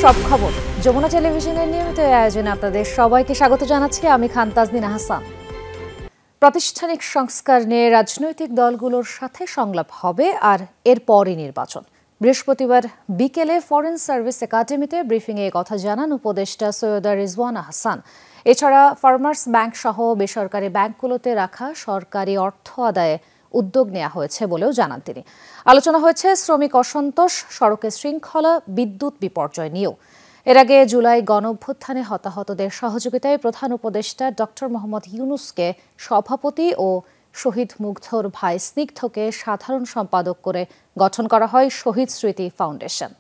সব খবর যমুনা টেলিভিশনের নিয়মিত আয়োজনে আপনাদের সবাইকে স্বাগত জানাচ্ছি আমি খান তাজনিনা হাসান। প্রাতিষ্ঠানিক সংস্কার নিয়ে রাজনৈতিক দলগুলোর সাথে সংলাপ হবে আর এরপরই নির্বাচন। বৃহস্পতিবার বিকেলে ফরেন সার্ভিস একাডেমিতে ব্রিফিংয়ে কথা জানান উপদেষ্টা সৈয়দা রিজওয়ানা হাসান। এছাড়া ফার্মার্স ব্যাংক সহ বেসরকারি ব্যাংকগুলোতে রাখা সরকারি অর্থ আদায়ে উদ্যোগ নেওয়া হয়েছে বলেও জানান তিনি। আলোচনা হয়েছে শ্রমিক অসন্তোষ, সড়কের শৃঙ্খলা, বিদ্যুৎ বিপর্যয় নিয়েও। এর আগে জুলাই গণঅভ্যুত্থানে হতাহতদের সহযোগিতায় প্রধান উপদেষ্টা ডক্টর মোহাম্মদ ইউনূসকে সভাপতি ও শহীদ মুগ্ধর ভাই স্নিগ্ধকে সাধারণ সম্পাদক করে গঠন করা হয় শহীদ স্মৃতি ফাউন্ডেশন।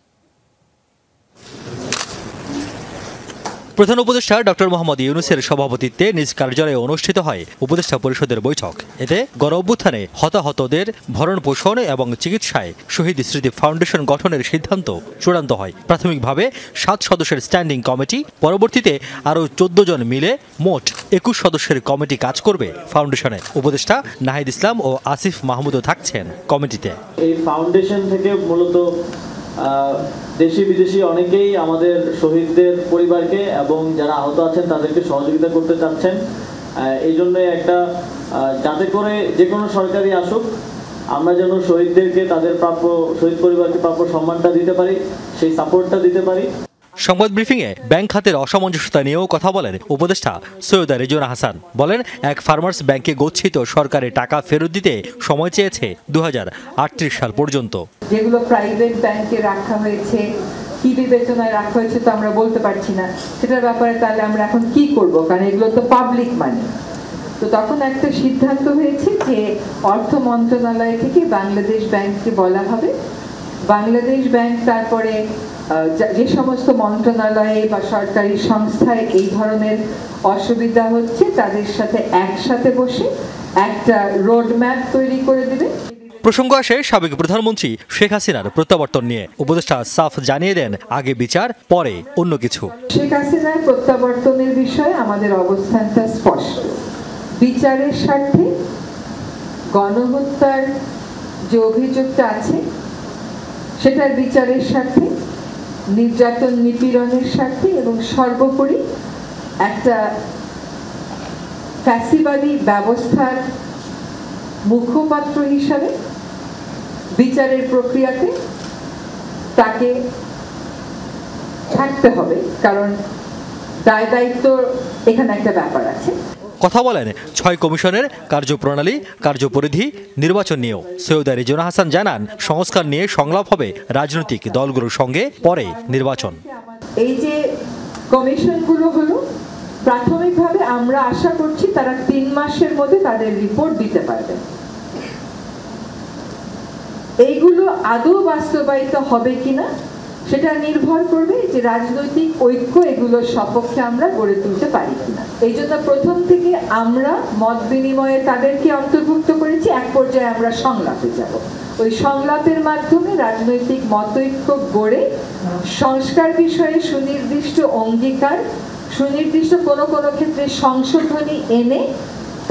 প্রধান উপদেষ্টা ডক্টর মোহাম্মদ ইউনূসের সভাপতিত্বে নিজ কার্যালয়ে অনুষ্ঠিত হয় উপদেষ্টা পরিষদের বৈঠক। এতে গণঅভ্যুত্থানে হতাহতদের ভরণ পোষণ এবং চিকিৎসায় শহীদ স্মৃতি ফাউন্ডেশন গঠনের সিদ্ধান্ত চূড়ান্ত হয়। প্রাথমিকভাবে 7 সদস্যের স্ট্যান্ডিং কমিটি, পরবর্তীতে আরও 14 জন মিলে মোট 21 সদস্যের কমিটি কাজ করবে ফাউন্ডেশনে। উপদেষ্টা নাহিদ ইসলাম ও আসিফ মাহমুদও থাকছেন কমিটিতে। এই ফাউন্ডেশন থেকে মূলত দেশি বিদেশি অনেকেই আমাদের শহীদদের পরিবারকে এবং যারা আহত আছেন তাদেরকে সহযোগিতা করতে চাচ্ছেন। এই জন্য একটা যাতে করে যে কোনো সরকারি আসুক আমরা যেন শহীদদেরকে তাদের প্রাপ্য, শহীদ পরিবারকে প্রাপ্য সম্মানটা দিতে পারি, সেই সাপোর্টটা দিতে পারি। সংবাদ ব্রিফিংয়ে ব্যাংক খাতের অসামঞ্জস্যতা নিয়েও কথা বলেন উপদেষ্টা সৈয়দা রিজওয়ানা হাসান। বলেন, এক ফার্মার্স ব্যাংকে গচ্ছিত সরকারের টাকা ফেরত দিতে সময় চেয়েছে 2038 সাল পর্যন্ত। যেগুলো প্রাইভেট ব্যাংকে রাখা হয়েছে, কি বিবেচনায় রাখা হয়েছে তো আমরা বলতে পারছি না, সেটার ব্যাপারে তাহলে আমরা এখন কি করব, কারণ এগুলো তো পাবলিক মানি। তো তখন একটা সিদ্ধান্ত হয়েছে যে অর্থ মন্ত্রণালয় থেকে বাংলাদেশ ব্যাংককে বলা হবে, বাংলাদেশ ব্যাংক তারপরে যে সমস্ত মন্ত্রণালয়ে বা সরকারি সংস্থায় এই ধরনের অসুবিধা হচ্ছে তাদের সাথে একসাথে বসে একটা রোডম্যাপ তৈরি করে দেবে। প্রসঙ্গ আসে সাবেক প্রধানমন্ত্রী শেখ হাসিনার প্রত্যাবর্তন নিয়ে। উপদেষ্টা সাফ জানিয়ে দেন, আগে বিচার, পরে অন্য কিছু। শেখ হাসিনার প্রত্যাবর্তনের বিষয়ে আমাদের অবস্থানটা স্পষ্ট। বিচারের স্বার্থে, গণহত্যার যে অভিযোগটা আছে সেটার বিচারের স্বার্থে, নির্যাতন নিপীড়নের স্বার্থে এবং সর্বোপরি একটা ফ্যাসিবাদী ব্যবস্থার মুখপাত্র হিসাবে বিচারের প্রক্রিয়াতে তাকে থাকতে হবে, কারণ দায় দায়িত্ব এখানে একটা ব্যাপার আছে। কথা বলেন 6 কমিশনের কার্যপ্রণালী, কার্যপরিধি, নির্বাচন নিয়েও। সৈয়দা রিজওয়ানা হাসান জানান, সংস্কার নিয়ে সংলাপ হবে রাজনৈতিক দলগুলোর সঙ্গে, পরে নির্বাচন। এই যে কমিশনগুলো হলো, প্রাথমিকভাবে আমরা আশা করছি তারা 3 মাসের মধ্যে তাদের রিপোর্ট দিতে পারবে। এইগুলো আদৌ বাস্তবায়িত হবে কিনা সেটা নির্ভর করবে যে রাজনৈতিক ঐক্য এগুলোর সপক্ষে আমরা গড়ে তুলতে পারি কিনা। এই জন্য প্রথম থেকে আমরা মত বিনিময়ে তাদেরকে অন্তর্ভুক্ত করেছি। এক পর্যায়ে আমরা সংলাপে যাব। ওই সংলাপের মাধ্যমে রাজনৈতিক মতৈক্য গড়ে সংস্কার বিষয়ে সুনির্দিষ্ট অঙ্গীকার, সুনির্দিষ্ট কোনো কোনো ক্ষেত্রে সংশোধনী এনে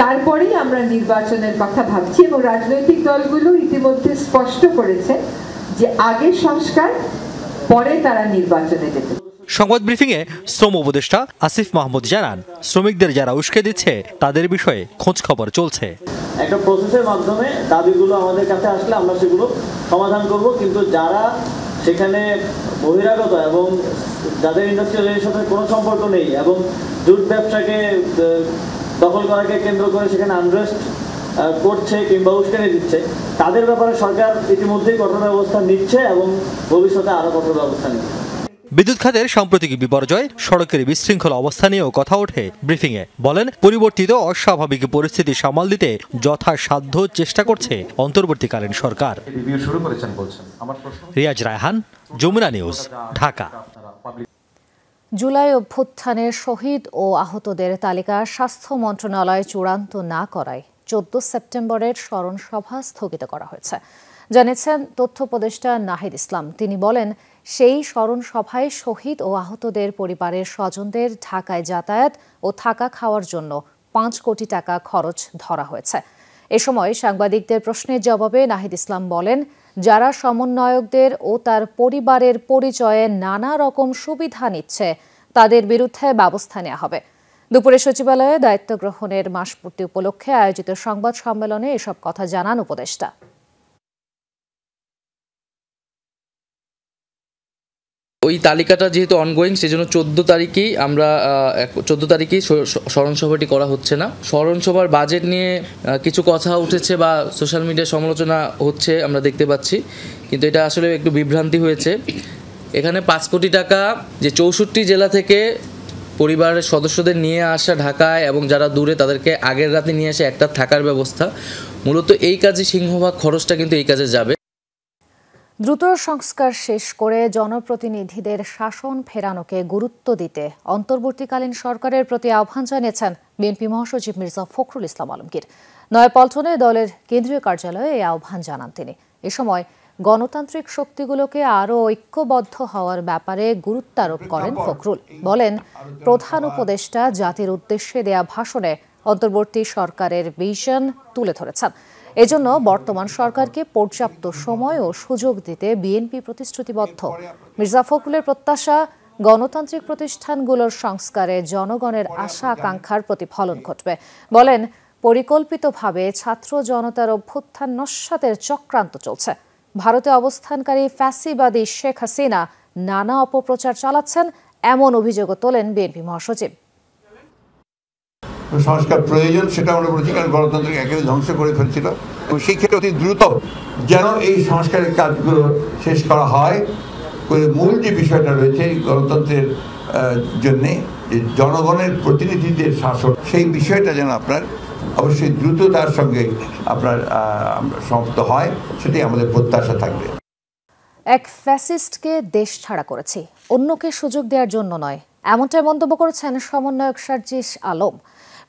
তারপরেই আমরা নির্বাচনের কথা ভাবছি। এবং রাজনৈতিক দলগুলো ইতিমধ্যে স্পষ্ট করেছে যে আগে সংস্কার, পরে তারা নির্বাচনে যেতে। সংবাদ ব্রিফিংয়ে শ্রম উপদেষ্টা আসিফ মাহমুদ জানান, শ্রমিকদের যারা উস্কে দিচ্ছে তাদের বিষয়ে খোঁজ খবর চলছে। একটা প্রসেসের মাধ্যমে দাবিগুলো আমাদের কাছে আসলে আমরা সেগুলো সমাধান করব, কিন্তু যারা সেখানে বহিরাগত এবং যাদের ইন্ডাস্ট্রিয়ালের সাথে কোনো সম্পর্ক নেই এবং জুট ব্যবসাকে দখল করাকে কেন্দ্র করে সেখানে আনরেস্ট করছে কিংবা উস্কানি দিচ্ছে, তাদের ব্যাপারে সরকার ইতিমধ্যেই কঠোর ব্যবস্থা নিচ্ছে এবং ভবিষ্যতে আরো কঠোর ব্যবস্থা নিচ্ছে। বিদ্যুৎ খাতের সাম্প্রতিক বিপর্যয়, সড়কের বিশৃঙ্খল অবস্থা নিয়েও কথা ওঠে ব্রিফিংয়ে। বলেন, পরিবর্তিত অস্বাভাবিক পরিস্থিতি সামাল দিতে যথাসাধ্য চেষ্টা করছে অন্তর্বর্তীকালীন সরকার। রিয়াজ রায়হান, যমুনা নিউজ, ঢাকা। জুলাই অভ্যুত্থানের শহীদ ও আহতদের তালিকা স্বাস্থ্য মন্ত্রণালয় চূড়ান্ত না করায় 14 সেপ্টেম্বরের স্মরণ সভা স্থগিত করা হয়েছে, জানিয়েছেন তথ্য উপদেষ্টা নাহিদ ইসলাম। তিনি বলেন, সেই স্মরণ সভায় শহীদ ও আহতদের পরিবারের স্বজনদের ঢাকায় যাতায়াত ও থাকা খাওয়ার জন্য 5 কোটি টাকা খরচ ধরা হয়েছে। এ সময় সাংবাদিকদের প্রশ্নের জবাবে নাহিদ ইসলাম বলেন, যারা সমন্বয়কদের ও তার পরিবারের পরিচয়ে নানা রকম সুবিধা নিচ্ছে তাদের বিরুদ্ধে ব্যবস্থা নেওয়া হবে। দুপুরে সচিবালয়ে দায়িত্ব গ্রহণের মাসপূর্তি উপলক্ষে আয়োজিত সংবাদ সম্মেলনে এসব কথা জানান উপদেষ্টা। ওই তালিকাটা যেহেতু অনগোয়িং, সেজন্য 14 তারিখেই স্মরণসভাটি করা হচ্ছে না। স্মরণসভার বাজেট নিয়ে কিছু কথা উঠেছে বা সোশ্যাল মিডিয়ায় সমালোচনা হচ্ছে আমরা দেখতে পাচ্ছি, কিন্তু এটা আসলে একটু বিভ্রান্তি হয়েছে। এখানে 5 কোটি টাকা যে 64 জেলা থেকে পরিবারের সদস্যদের নিয়ে আসা ঢাকায় এবং যারা দূরে তাদেরকে আগের রাতে নিয়ে আসে একটা থাকার ব্যবস্থা, মূলত এই কাজে সিংহভাগ খরচটা কিন্তু এই কাজে যাবে। দ্রুত সংস্কার শেষ করে জনপ্রতিনিধিদের শাসন ফেরানোকে গুরুত্ব দিতে অন্তর্বর্তীকালীন সরকারের প্রতি আহ্বান জানিয়েছেন বিএনপি মহাসচিব মির্জা ফখরুল ইসলাম আলমগীর। নয়াপল্টনে দলের কেন্দ্রীয় কার্যালয়ে এই আহ্বান জানান তিনি। এ সময় গণতান্ত্রিক শক্তিগুলোকে আরও ঐক্যবদ্ধ হওয়ার ব্যাপারে গুরুত্ব আরোপ করেন ফখরুল। বলেন, প্রধান উপদেষ্টা জাতির উদ্দেশ্যে দেয়া ভাষণে অন্তর্বর্তী সরকারের ভিশন তুলে ধরেছেন। এজন্য বর্তমান সরকারকে পর্যাপ্ত সময় ও সুযোগ দিতে বিএনপি প্রতিশ্রুতিবদ্ধ। মির্জা ফখরুলের প্রত্যাশা, গণতান্ত্রিক প্রতিষ্ঠানগুলোর সংস্কারে জনগণের আশা আকাঙ্ক্ষার প্রতিফলন ঘটবে। বলেন, পরিকল্পিতভাবে ছাত্র জনতার অভ্যুত্থান নস্যাতের চক্রান্ত চলছে। ভারতে অবস্থানকারী ফ্যাসিবাদী শেখ হাসিনা নানা অপপ্রচার চালাচ্ছেন, এমন অভিযোগও তোলেন বিএনপি মহাসচিব। সংস্কার প্রয়োজন, সেটা আমরা বলেছি, কারণ গণতন্ত্রকে একেবারে ধ্বংস করে ফেলছিল। এবং সেই ক্ষেত্রে অতি দ্রুত যেন এই সংস্কারের কাজগুলো শেষ করা হয়। মূল যে বিষয়টা রয়েছে গণতন্ত্রের জন্যে যে জনগণের প্রতিনিধিদের শাসন, সেই বিষয়টা যেন আপনার অবশ্যই দ্রুততার সঙ্গে আপনার সমাপ্ত হয়, সেটাই আমাদের প্রত্যাশা থাকবে। এক ফ্যাসিস্টকে দেশ ছাড়া করেছি, অন্যকে সুযোগ দেওয়ার জন্য নয়, এমনটাই মন্তব্য করেছেন সমন্বয়ক সার্জিস আলম।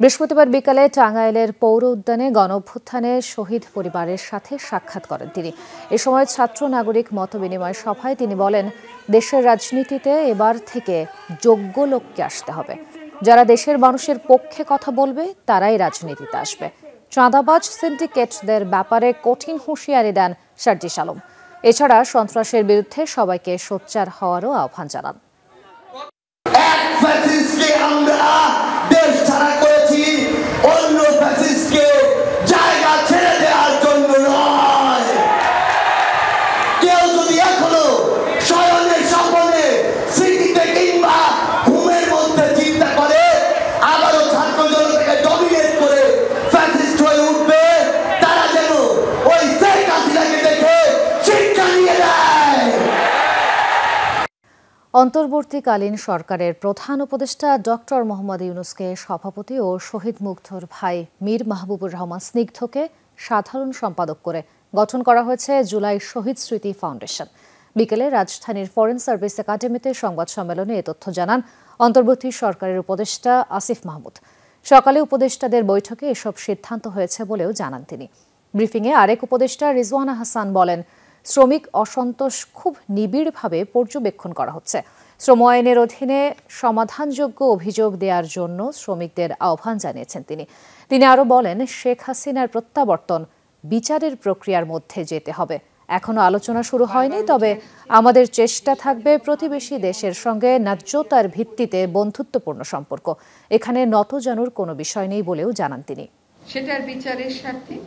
বৃহস্পতিবার বিকালে টাঙ্গাইলের পৌর উদ্যানে গণঅভ্যুত্থানে শহীদ পরিবারের সাথে সাক্ষাৎ করেন তিনি। এ সময় ছাত্র নাগরিক মতবিনিময় সভায় তিনি বলেন, দেশের রাজনীতিতে এবার থেকে যোগ্য লোককে আসতে হবে। যারা দেশের মানুষের পক্ষে কথা বলবে তারাই রাজনীতিতে আসবে। চাঁদাবাজ সিন্ডিকেটদের ব্যাপারে কঠিন হুঁশিয়ারি দেন সার্জিস আলম। এছাড়া সন্ত্রাসের বিরুদ্ধে সবাইকে সোচ্চার হওয়ারও আহ্বান জানান। অন্তর্বর্তীকালীন সরকারের প্রধান উপদেষ্টা ডক্টর মোহাম্মদ ইউনূসকে সভাপতি ও শহীদ মুগ্ধর ভাই মীর মাহবুবুর রহমান স্নিগ্ধকে সাধারণ সম্পাদক করে গঠন করা হয়েছে জুলাই শহীদ স্মৃতি ফাউন্ডেশন। বিকেলে রাজধানীর ফরেন সার্ভিস একাডেমিতে সংবাদ সম্মেলনে এ তথ্য জানান অন্তর্বর্তী সরকারের উপদেষ্টা আসিফ মাহমুদ। সকালে উপদেষ্টাদের বৈঠকে এসব সিদ্ধান্ত হয়েছে বলেও জানান তিনি। ব্রিফিংয়ে আরেক উপদেষ্টা রিজওয়ানা হাসান বলেন, শ্রমিক অসন্তোষ খুব নিবিড়ভাবে পর্যবেক্ষণ করা হচ্ছে। শ্রম আইনের অধীনে সমাধানযোগ্য অভিযোগ দেওয়ার জন্য শ্রমিকদের আহ্বান জানিয়েছেন তিনি আরও বলেন, শেখ হাসিনার প্রত্যাবর্তন বিচারের প্রক্রিয়ার মধ্যে যেতে হবে। এখনো আলোচনা শুরু হয়নি, তবে আমাদের চেষ্টা থাকবে প্রতিবেশী দেশের সঙ্গে ন্যায্যতার ভিত্তিতে বন্ধুত্বপূর্ণ সম্পর্ক। এখানে নতজানুর কোনো বিষয় নেই বলেও জানান তিনি। সেটার বিচারের স্বার্থে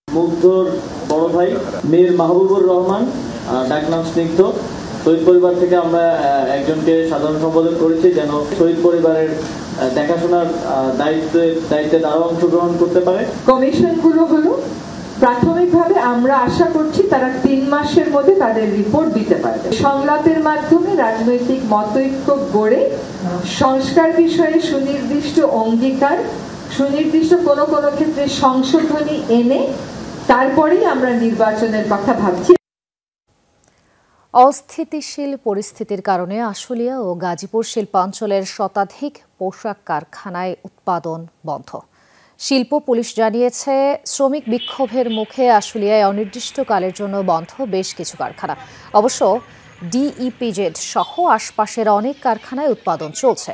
মুগ্ধর বড় ভাই মীর মাহবুবুর রহমান, ডাকনাম স্নিগ্ধ, শহীদ পরিবার থেকে আমরা একজনকে সাধারণ সম্পাদক করেছি, যেন শহীদ পরিবারের দেখাশোনার দায়িত্বে তারাও অংশগ্রহণ করতে পারে। কমিশনগুলো হলো প্রাথমিকভাবে আমরা আশা করছি তারা 3 মাসের মধ্যে তাদের রিপোর্ট দিতে পারবে। সংলাপের মাধ্যমে রাজনৈতিক মতৈক্য গড়ে সংস্কার বিষয়ে সুনির্দিষ্ট অঙ্গীকার, সুনির্দিষ্ট কোনো কোনো ক্ষেত্রে সংশোধনী এনে তারপরেই আমরা নির্বাচনের কথা ভাবছি। অস্থিতিশীল পরিস্থিতির কারণে আশুলিয়া ও গাজীপুর শিল্পাঞ্চলের শতাধিক পোশাক কারখানায় উৎপাদন বন্ধ। শিল্প পুলিশ জানিয়েছে, শ্রমিক বিক্ষোভের মুখে আশুলিয়ায় অনির্দিষ্টকালের জন্য বন্ধ বেশ কিছু কারখানা। অবশ্য ডিইপিজেড সহ আশপাশের অনেক কারখানায় উৎপাদন চলছে।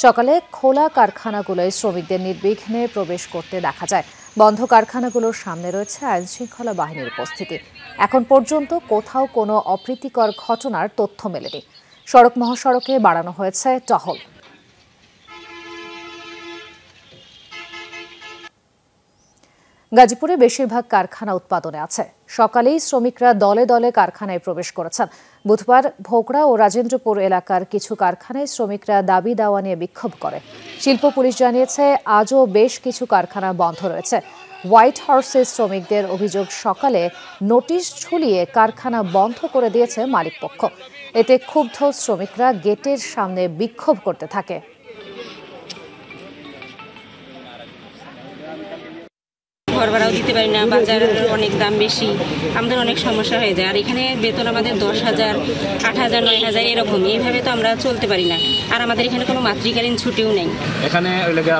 সকালে খোলা কারখানাগুলোয় শ্রমিকদের নির্বিঘ্নে প্রবেশ করতে দেখা যায়। বন্ধ কারখানাগুলোর সামনে রয়েছে আইনশৃঙ্খলা বাহিনীর উপস্থিতি। এখন পর্যন্ত কোথাও কোনো অপ্রীতিকর ঘটনার তথ্য মেলেনি। সড়ক মহাসড়কে বাড়ানো হয়েছে টহল। গাজীপুরে বেশিরভাগ কারখানা উৎপাদনে আছে। সকালেই শ্রমিকরা দলে দলে কারখানায় প্রবেশ করেছেন। বুধবার ভোগড়া ও রাজেন্দ্রপুর এলাকার কিছু কারখানায় শ্রমিকরা দাবি দাওয়া নিয়ে বিক্ষোভ করে। শিল্প পুলিশ জানিয়েছে আজও বেশ কিছু কারখানা বন্ধ রয়েছে। হোয়াইট হর্সের শ্রমিকদের অভিযোগ, সকালে নোটিশ ঝুলিয়ে কারখানা বন্ধ করে দিয়েছে মালিকপক্ষ। এতে ক্ষুব্ধ শ্রমিকরা গেটের সামনে বিক্ষোভ করতে থাকে। ঘর ভাড়াও দিতে পারি না, বাজারের অনেক দাম বেশি, আমাদের অনেক সমস্যা হয়ে যায়। আর এখানে বেতন আমাদের 10,000, 8,000, 9,000 এরকম। এইভাবে তো আমরা চলতে পারি না। আর আমাদের এখানে কোনো মাতৃকালীন ছুটিও নেই। এখানে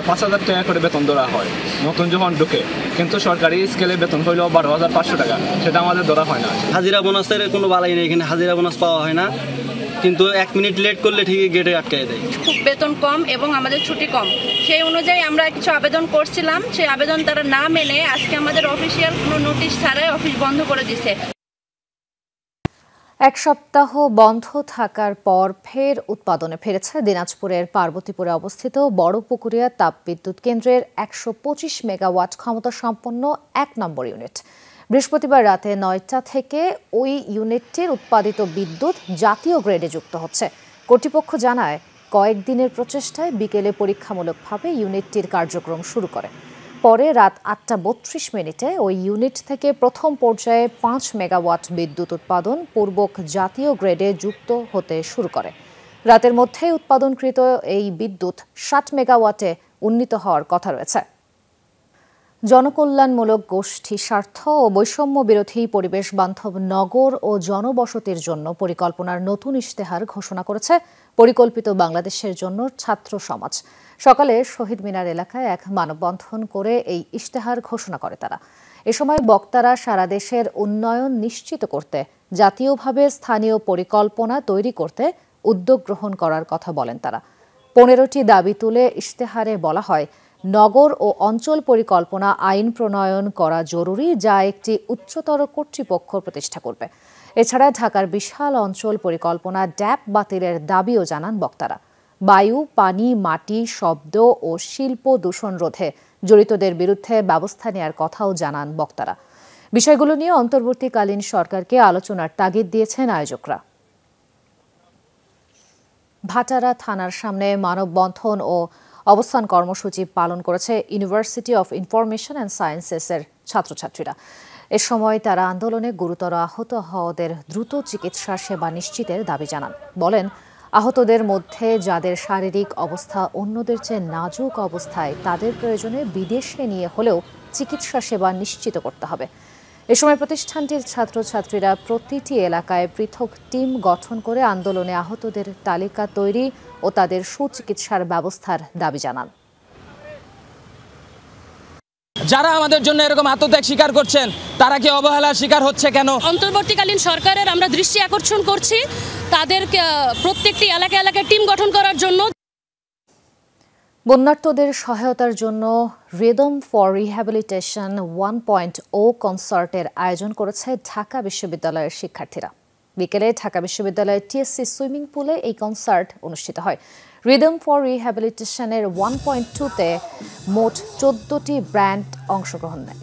5,000 টাকা করে বেতন ধরা হয় নতুন যখন ঢুকে, কিন্তু সরকারি স্কেলে বেতন হইল 12,500 টাকা, সেটা আমাদের ধরা হয় না। হাজিরা বোনাসের কোনো বালাই নেই, এখানে হাজিরা বোনাস পাওয়া হয় না, কিন্তু 1 মিনিট লেট করলে ঠিকই গেটে আটকায় দেয়। খুব বেতন কম এবং আমাদের ছুটি কম, সেই অনুযায়ী আমরা কিছু আবেদন করছিলাম। সেই আবেদন তারা না মেনে আজকে আমাদের অফিসিয়াল কোনো নোটিশ ছাড়াই অফিস বন্ধ করে দিয়েছে। এক সপ্তাহ বন্ধ থাকার পর ফের উৎপাদনে ফিরেছে দিনাজপুরের পার্বতীপুরে অবস্থিত বড়পুকুরিয়া তাপবিদ্যুৎ কেন্দ্রের 125 মেগাওয়াট ক্ষমতা সম্পন্ন 1 নম্বর ইউনিট। বৃহস্পতিবার রাতে 9টা থেকে ওই ইউনিটটির উৎপাদিত বিদ্যুৎ জাতীয় গ্রেডে যুক্ত হচ্ছে। কর্তৃপক্ষ জানায়, কয়েকদিনের প্রচেষ্টায় বিকেলে পরীক্ষামূলকভাবে ইউনিটটির কার্যক্রম শুরু করে। পরে রাত 8:32 ওই ইউনিট থেকে প্রথম পর্যায়ে 5 মেগাওয়াট বিদ্যুৎ উৎপাদন পূর্বক জাতীয় গ্রেডে যুক্ত হতে শুরু করে। রাতের মধ্যে উৎপাদনকৃত এই বিদ্যুৎ 60 মেগাওয়াটে উন্নীত হওয়ার কথা রয়েছে। জনকল্যাণমূলক গোষ্ঠী স্বার্থ ও বৈষম্য বিরোধী পরিবেশ বান্ধব নগর ও জনবসতির জন্য পরিকল্পনার নতুন ইশতেহার ঘোষণা করেছে পরিকল্পিত বাংলাদেশের জন্য ছাত্র সমাজ। সকালে শহীদ মিনার এলাকায় এক মানববন্ধন করে এই ইশতেহার ঘোষণা করে তারা। এ সময় বক্তারা সারা দেশের উন্নয়ন নিশ্চিত করতে জাতীয়ভাবে স্থানীয় পরিকল্পনা তৈরি করতে উদ্যোগ গ্রহণ করার কথা বলেন তারা। 15টি দাবি তুলে ইশতেহারে বলা হয়, নগর ও অঞ্চল পরিকল্পনা আইন প্রণয়ন করা জরুরি, যা একটি উচ্চতর কর্তৃপক্ষ প্রতিষ্ঠা করবে। এছাড়া ঢাকার বিশাল অঞ্চল পরিকল্পনা ড্যাপ বাতিলের দাবিও জানান বক্তারা। বায়ু, পানি, মাটি, শব্দ ও শিল্প দূষণ রোধে জড়িতদের বিরুদ্ধে ব্যবস্থা নেওয়ার কথাও জানান বক্তারা। বিষয়গুলো নিয়ে অন্তর্বর্তীকালীন সরকারকে আলোচনার তাগিদ দিয়েছেন আয়োজকরা। ভাটারা থানার সামনে মানববন্ধন ও অবস্থান কর্মসূচি পালন করেছে ইউনিভার্সিটি অফ ইনফরমেশন অ্যান্ড সায়েন্সেসের ছাত্রছাত্রীরা। এ সময় তারা আন্দোলনে গুরুতর আহত হওয়াদের দ্রুত চিকিৎসা সেবা নিশ্চিতের দাবি জানান। বলেন, আহতদের মধ্যে যাদের শারীরিক অবস্থা অন্যদের চেয়ে নাজুক অবস্থায়, তাদের প্রয়োজনে বিদেশে নিয়ে হলেও চিকিৎসা সেবা নিশ্চিত করতে হবে। এ সময় প্রতিষ্ঠানটির ছাত্রছাত্রীরা প্রতিটি এলাকায় পৃথক টিম গঠন করে আন্দোলনে আহতদের তালিকা তৈরি ও তাদের সুচিকিৎসার ব্যবস্থার দাবি জানান। যারা আমাদের জন্য এরকম আত্মত্যাগ স্বীকার করছেন, তারা কি অবহেলার শিকার হচ্ছে কেন? অন্তর্বর্তীকালীন সরকারের আমরা দৃষ্টি আকর্ষণ করছি তাদেরকে প্রত্যেকটি এলাকায় টিম গঠন করার জন্য। বন্যার্তদের সহায়তার জন্য রিদম ফর রিহ্যাবিলিটেশন 1.0 কনসার্টের আয়োজন করেছে ঢাকা বিশ্ববিদ্যালয়ের শিক্ষার্থীরা। বিকেলে ঢাকা বিশ্ববিদ্যালয়ের টিএসসি সুইমিং পুলে এই কনসার্ট অনুষ্ঠিত হয়। রিদম ফর রিহ্যাবিলিটেশনের 1.2-তে মোট 14টি ব্র্যান্ড অংশগ্রহণ নেয়।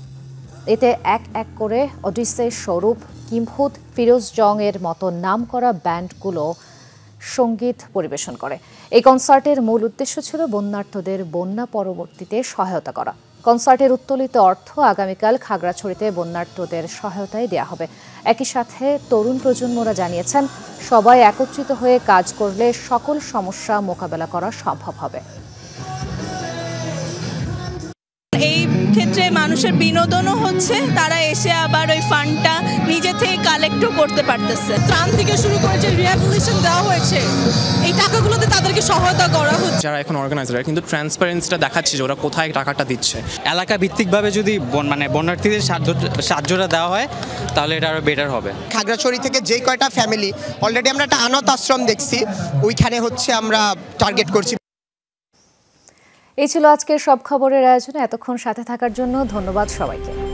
এতে এক এক করে ওডিসে, স্বরূপ, কিম্ভূত, ফিরোজ জং এর মতো নামকরা ব্যান্ডগুলো সঙ্গীত পরিবেশন করে। এই কনসার্টের মূল উদ্দেশ্য ছিল বন্যার্তদের বন্যা পরবর্তীতে সহায়তা করা। কনসার্টের উত্তোলিত অর্থ আগামীকাল খাগড়াছড়িতে বন্যার্তদের সহায়তায় দেওয়া হবে। একই সাথে তরুণ প্রজন্মরা জানিয়েছেন, সবাই একত্রিত হয়ে কাজ করলে সকল সমস্যা মোকাবেলা করা সম্ভব হবে। এই ক্ষেত্রে মানুষের বিনোদনও হচ্ছে, তারা এসে আবার ওই ফান্ডটা নিজে থেকে কালেক্টও করতে পারতেছে। ত্রাণ থেকে শুরু করে যে রিহ্যাবিলিটেশন দেওয়া হয়েছে, এই টাকাগুলোতে তাদেরকে সহায়তা করা হচ্ছে। যারা এখন অর্গানাইজার কিন্তু ট্রান্সপারেন্সিটা দেখাচ্ছে যে ওরা কোথায় টাকাটা দিচ্ছে। এলাকা ভিত্তিকভাবে যদি বন্যার্থীদের সাহায্যটা দেওয়া হয়, তাহলে এটা আরও বেটার হবে। খাগড়াছড়ি থেকে যে কয়টা ফ্যামিলি অলরেডি আমরা একটা অনাথ আশ্রম দেখছি, ওইখানে হচ্ছে আমরা টার্গেট করছি। এই ছিল আজকের সব খবরের আয়োজনে। এতক্ষণ সাথে থাকার জন্য ধন্যবাদ সবাইকে।